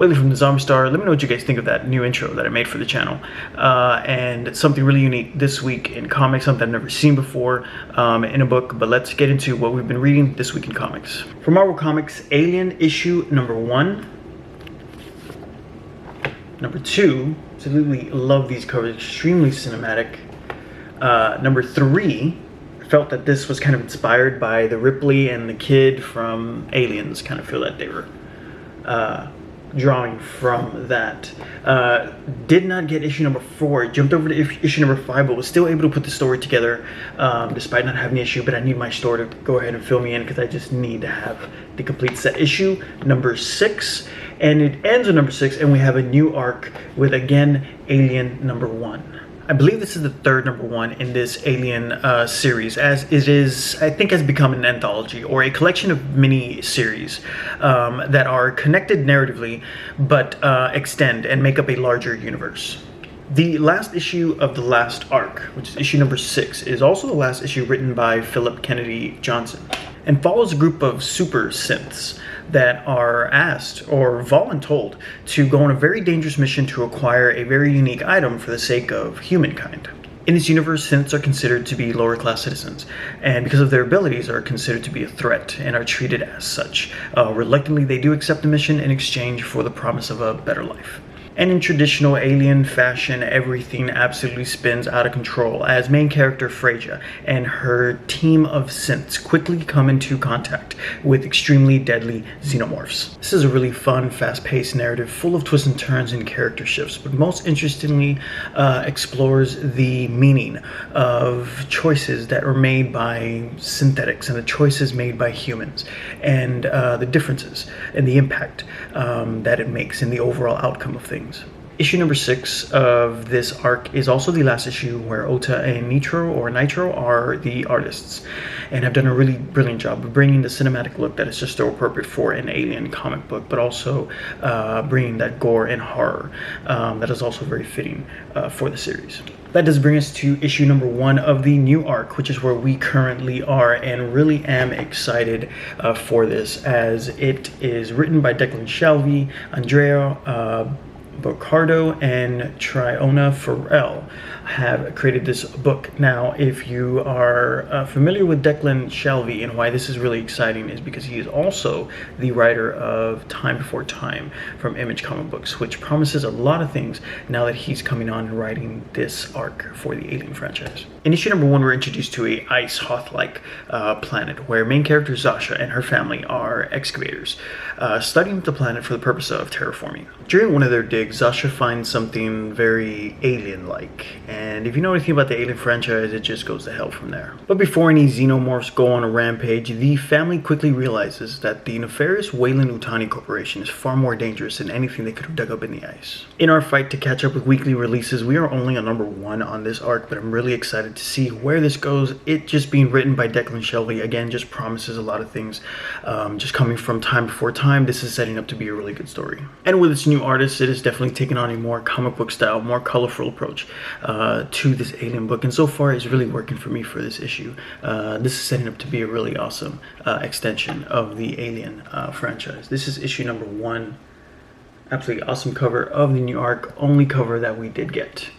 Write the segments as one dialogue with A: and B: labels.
A: Willie from the Zombie Star. Let me know what you guys think of that new intro that I made for the channel. And something really unique this week in comics, something I've never seen before in a book. But let's get into what we've been reading this week in comics. For Marvel Comics, Alien issue number 1. Number 2, absolutely love these covers, extremely cinematic. Number 3, felt that this was kind of inspired by the Ripley and the kid from Aliens. Kind of feel that they were drawing from that. Did not get issue number 4, jumped over to issue number 5, but was still able to put the story together despite not having the issue. But I need my store to go ahead and fill me in because I just need to have the complete set. Issue number 6, and it ends with number 6, and we have a new arc with, again, Alien number 1. I believe this is the third number 1 in this Alien series, as it is, I think, has become an anthology or a collection of mini series that are connected narratively, but extend and make up a larger universe. The last issue of the last arc, which is issue number 6, is also the last issue written by Philip Kennedy Johnson, and follows a group of super synths that are asked or voluntold to go on a very dangerous mission to acquire a very unique item for the sake of humankind. In this universe, synths are considered to be lower class citizens, and because of their abilities are considered to be a threat and are treated as such. Reluctantly, they do accept the mission in exchange for the promise of a better life. And in traditional Alien fashion, everything absolutely spins out of control as main character Freyja and her team of synths quickly come into contact with extremely deadly xenomorphs. This is a really fun, fast-paced narrative full of twists and turns and character shifts, but most interestingly explores the meaning of choices that are made by synthetics and the choices made by humans, and the differences and the impact that it makes in the overall outcome of things. Issue number 6 of this arc is also the last issue where Ota and Nitro are the artists, and have done a really brilliant job of bringing the cinematic look that is just so appropriate for an Alien comic book, but also bringing that gore and horror that is also very fitting for the series. That does bring us to issue number 1 of the new arc, which is where we currently are, and really am excited for this, as it is written by Declan Shalvey, Andrea Bocardo, and Triona Farrell have created this book. Now, if you are familiar with Declan Shalvey, and why this is really exciting is because he is also the writer of Time Before Time from Image Comic Books, which promises a lot of things now that he's coming on and writing this arc for the Alien franchise. In issue number 1, we're introduced to a ice Hoth-like planet where main character Zasha and her family are excavators studying the planet for the purpose of terraforming. During one of their digs, Zasha finds something very alien-like, and if you know anything about the Alien franchise, it just goes to hell from there. But before any xenomorphs go on a rampage, the family quickly realizes that the nefarious Weyland-Yutani Corporation is far more dangerous than anything they could have dug up in the ice. In our fight to catch up with weekly releases, we are only on number 1 on this arc, but I'm really excited to see where this goes. It just being written by Declan Shalvey, again, just promises a lot of things. Just coming from Time Before Time, this is setting up to be a really good story. And with its new artist, it has definitely taken on a more comic book style, more colorful approach to this Alien book, and so far it's really working for me for this issue. This is setting up to be a really awesome extension of the Alien franchise. This is issue number 1. Absolutely awesome cover of the new arc, only cover that we did get.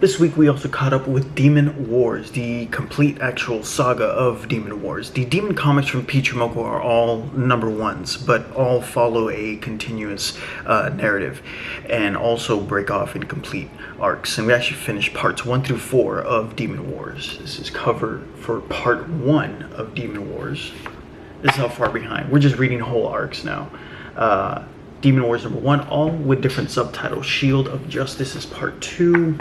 A: This week we also caught up with Demon Wars, the complete actual saga of Demon Wars. The Demon comics from Peach Momoko are all number 1s, but all follow a continuous narrative and also break off in complete arcs. And we actually finished parts 1 through 4 of Demon Wars. This is cover for part 1 of Demon Wars. This is how far behind. We're just reading whole arcs now. Demon Wars number 1, all with different subtitles. Shield of Justice is part 2.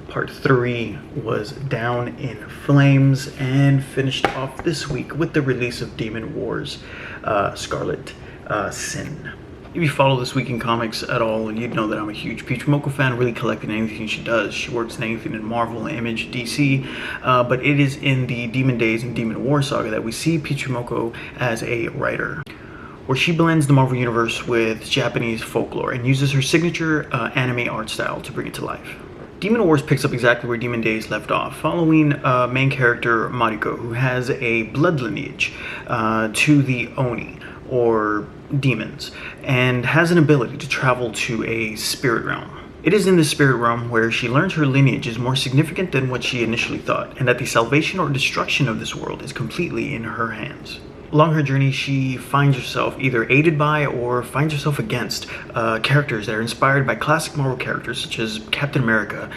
A: Part 3 was Down in Flames, and finished off this week with the release of Demon Wars Scarlet Sin. If you follow This Week in Comics at all, you'd know that I'm a huge Peach Momoko fan, really collecting anything she does. She works in anything in Marvel, Image, DC, but it is in the Demon Days and Demon War saga that we see Peach Momoko as a writer, where she blends the Marvel Universe with Japanese folklore and uses her signature anime art style to bring it to life. Demon Wars picks up exactly where Demon Days left off, following main character Mariko, who has a blood lineage to the Oni, or demons, and has an ability to travel to a spirit realm. It is in the spirit realm where she learns her lineage is more significant than what she initially thought, and that the salvation or destruction of this world is completely in her hands. Along her journey, she finds herself either aided by or finds herself against characters that are inspired by classic Marvel characters such as Captain America,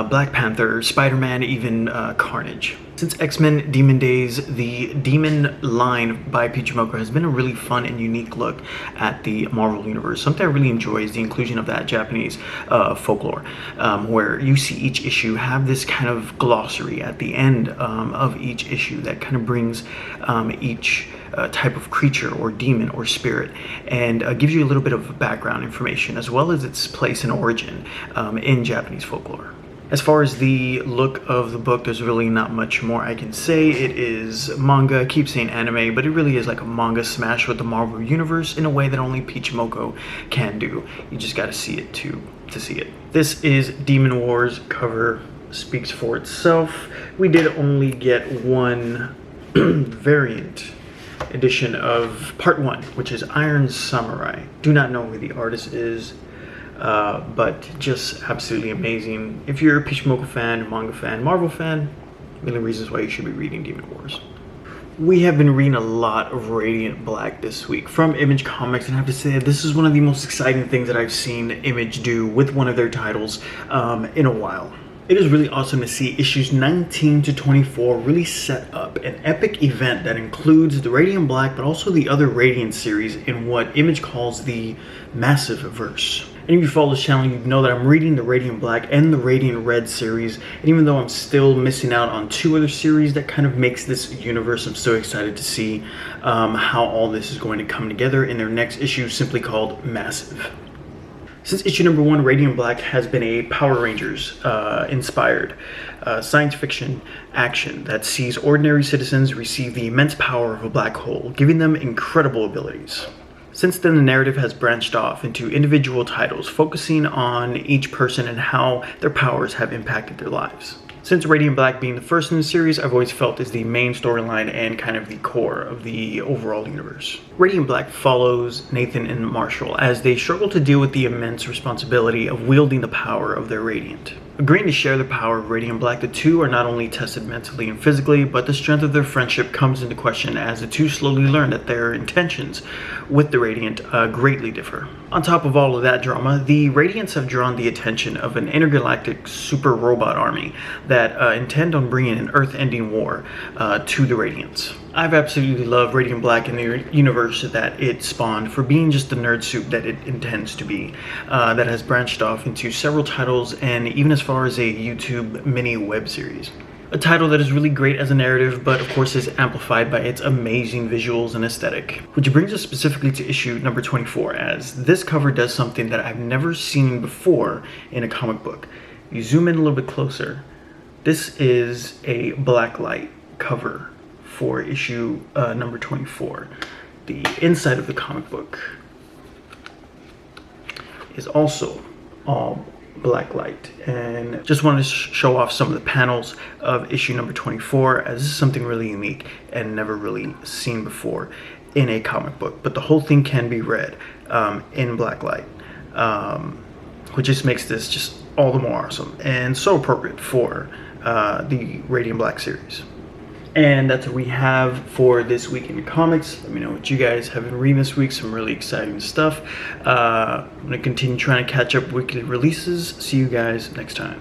A: Black Panther, Spider-Man, even Carnage. Since X-Men Demon Days, the Demon line by Peach Momoko has been a really fun and unique look at the Marvel Universe. Something I really enjoy is the inclusion of that Japanese folklore, where you see each issue have this kind of glossary at the end of each issue that kind of brings each type of creature or demon or spirit, and gives you a little bit of background information as well as its place and origin in Japanese folklore. As far as the look of the book, there's really not much more I can say. It is manga. I keep saying anime, but it really is like a manga smash with the Marvel Universe in a way that only Peach Momoko can do. You just gotta see it to see it. This is Demon Wars. Cover speaks for itself. We did only get one variant edition of part 1, which is Iron Samurai. Do not know who the artist is. But just absolutely amazing. If you're a Peach Momoko fan, manga fan, Marvel fan, a million reasons why you should be reading Demon Wars. We have been reading a lot of Radiant Black this week from Image Comics, and I have to say that this is one of the most exciting things that I've seen Image do with one of their titles in a while. It is really awesome to see issues 19 to 24 really set up an epic event that includes the Radiant Black, but also the other Radiant series in what Image calls the Massive Verse. And if you follow this channel, you know that I'm reading the Radiant Black and the Radiant Red series. And even though I'm still missing out on 2 other series that kind of makes this universe, I'm so excited to see how all this is going to come together in their next issue, simply called Massive. Since issue number 1, Radiant Black has been a Power Rangers inspired science fiction action that sees ordinary citizens receive the immense power of a black hole, giving them incredible abilities. Since then, the narrative has branched off into individual titles, focusing on each person and how their powers have impacted their lives. Since Radiant Black being the first in the series, I've always felt is the main storyline and kind of the core of the overall universe. Radiant Black follows Nathan and Marshall as they struggle to deal with the immense responsibility of wielding the power of their Radiant. Agreeing to share the power of Radiant Black, the two are not only tested mentally and physically, but the strength of their friendship comes into question as the two slowly learn that their intentions with the Radiant greatly differ. On top of all of that drama, the Radiants have drawn the attention of an intergalactic super robot army that intend on bringing an earth-ending war to the Radiants. I've absolutely loved Radiant Black and the universe that it spawned for being just the nerd soup that it intends to be, that has branched off into several titles and even as far as a YouTube mini web series. A title that is really great as a narrative, but of course is amplified by its amazing visuals and aesthetic. Which brings us specifically to issue number 24, as this cover does something that I've never seen before in a comic book. You zoom in a little bit closer. This is a blacklight cover for issue number 24. The inside of the comic book is also all black light, and just wanted to show off some of the panels of issue number 24, as this is something really unique and never really seen before in a comic book. But the whole thing can be read in black light, which just makes this just all the more awesome and so appropriate for the Radiant Black series. And that's what we have for this week in comics. Let me know what you guys have been reading this week. Some really exciting stuff. I'm going to continue trying to catch up weekly releases. See you guys next time.